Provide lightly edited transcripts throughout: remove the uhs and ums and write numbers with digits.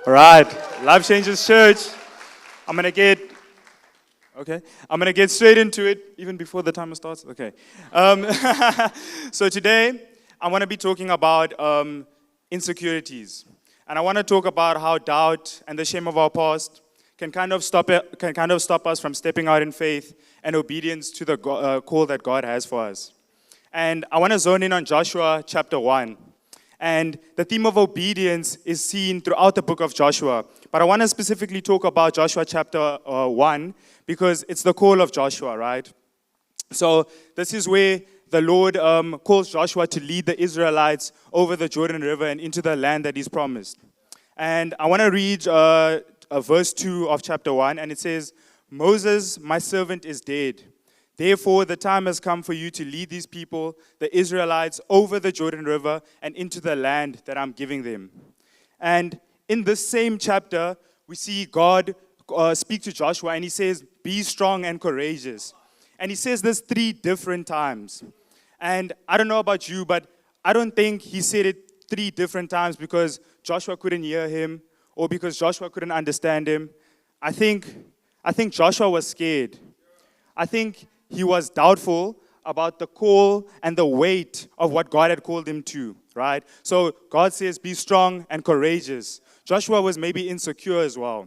All right, Life Changes Church. I'm gonna get I'm gonna get straight into it, even before the timer starts. Okay. Um, so today I want to be talking about insecurities, and I want to talk about how doubt and the shame of our past can kind of stop us from stepping out in faith and obedience to the call that God has for us. And I want to zone in on Joshua chapter 1. And the theme of obedience is seen throughout the book of Joshua. But I want to specifically talk about Joshua chapter 1 because it's the call of Joshua, right? So this is where the Lord calls Joshua to lead the Israelites over the Jordan River and into the land that he's promised. And I want to read verse 2 of chapter 1, and it says, "Moses, my servant, is dead. Therefore, the time has come for you to lead these people, the Israelites, over the Jordan River and into the land that I'm giving them." And in this same chapter, we see God speak to Joshua, and he says, "Be strong and courageous." And he says this 3 different times. And I don't know about you, but I don't think he said it 3 different times because Joshua couldn't hear him or because Joshua couldn't understand him. I think Joshua was scared. I think he was doubtful about the call and the weight of what God had called him to, right? So God says, "Be strong and courageous." Joshua was maybe insecure as well.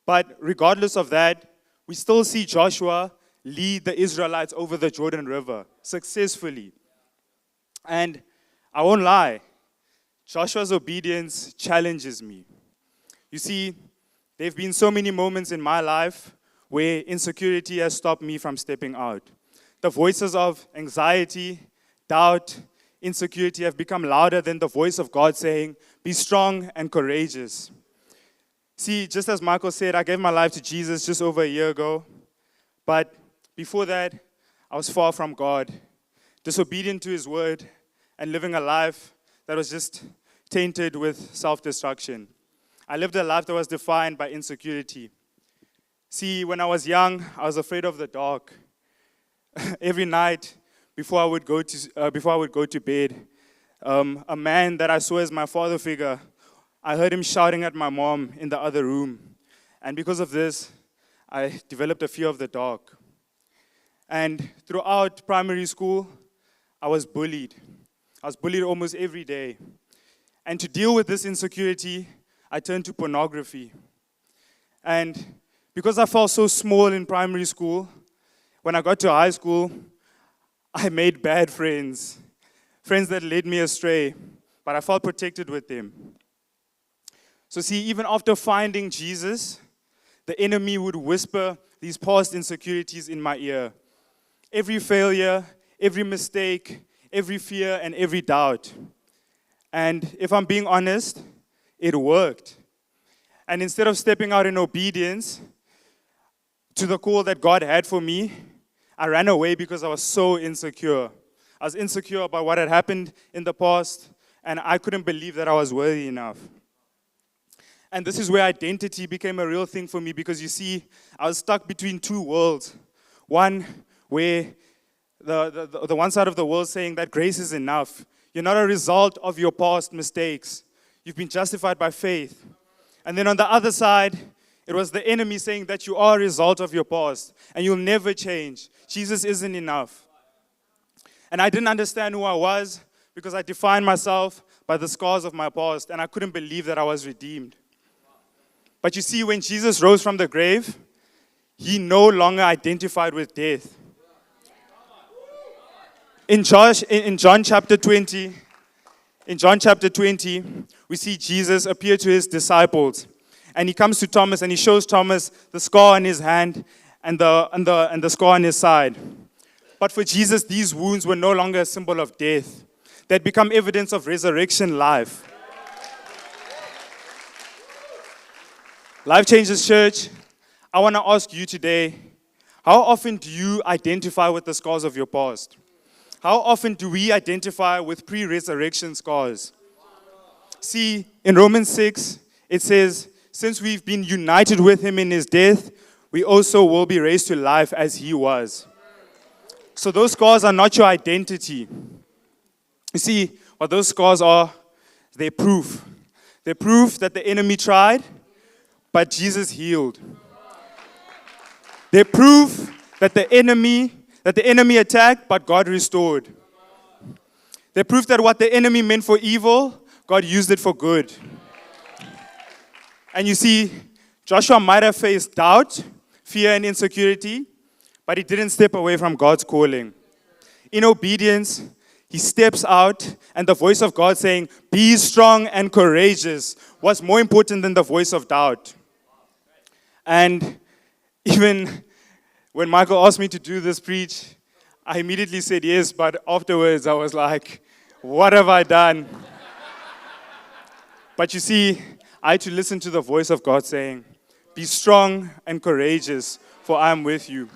But regardless of that, we still see Joshua lead the Israelites over the Jordan River successfully. And I won't lie, Joshua's obedience challenges me. You see, there have been so many moments in my life where insecurity has stopped me from stepping out. The voices of anxiety, doubt, insecurity have become louder than the voice of God saying, "Be strong and courageous." See, just as Michael said, I gave my life to Jesus just over a year ago. But before that, I was far from God, disobedient to His word, and living a life that was just tainted with self-destruction. I lived a life that was defined by insecurity. See, when I was young, I was afraid of the dark. Every night before I would go to bed, a man that I saw as my father figure, I heard him shouting at my mom in the other room. And because of this, I developed a fear of the dark. And throughout primary school, I was bullied. I was bullied almost every day. And to deal with this insecurity, I turned to pornography. And because I felt so small in primary school, when I got to high school, I made bad friends that led me astray, but I felt protected with them. So see, even after finding Jesus, the enemy would whisper these past insecurities in my ear. Every failure, every mistake, every fear, and every doubt. And if I'm being honest, it worked. And instead of stepping out in obedience to the call that God had for me, I ran away because I was so insecure. I was insecure about what had happened in the past, and I couldn't believe that I was worthy enough. And this is where identity became a real thing for me because you see, I was stuck between 2 worlds. One where the one side of the world saying that grace is enough. You're not a result of your past mistakes. You've been justified by faith. And then on the other side, it was the enemy saying that you are a result of your past and you'll never change. Jesus isn't enough. And I didn't understand who I was because I defined myself by the scars of my past and I couldn't believe that I was redeemed. But you see, when Jesus rose from the grave, He no longer identified with death. In John chapter 20, we see Jesus appear to His disciples. And He comes to Thomas and He shows Thomas the scar on his hand and the scar on his side. But for Jesus, these wounds were no longer a symbol of death. They had become evidence of resurrection life. Life Changes Church, I want to ask you today, how often do you identify with the scars of your past? How often do we identify with pre-resurrection scars? See, in Romans 6, it says, "Since we've been united with Him in His death, we also will be raised to life as He was." So those scars are not your identity. You see, what those scars are, they're proof. They're proof that the enemy tried, but Jesus healed. They're proof that the enemy attacked, but God restored. They're proof that what the enemy meant for evil, God used it for good. And you see, Joshua might have faced doubt, fear, and insecurity, but he didn't step away from God's calling. In obedience, he steps out, and the voice of God saying, "Be strong and courageous," was more important than the voice of doubt. And even when Michael asked me to do this preach, I immediately said yes, but afterwards I was like, what have I done? But you see, I had to listen to the voice of God saying, "Be strong and courageous, for I am with you."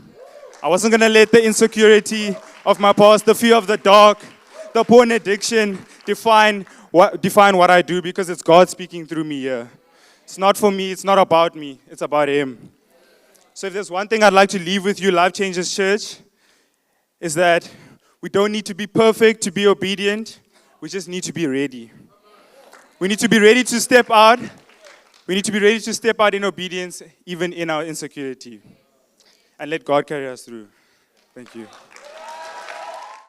I wasn't going to let the insecurity of my past, the fear of the dark, the porn addiction define what I do, because it's God speaking through me here. It's not for me, it's not about me, it's about Him. So if there's one thing I'd like to leave with you, Life Changers Church, is that we don't need to be perfect to be obedient. We just need to be ready. We need to be ready to step out. We need to be ready to step out in obedience, even in our insecurity. And let God carry us through. Thank you.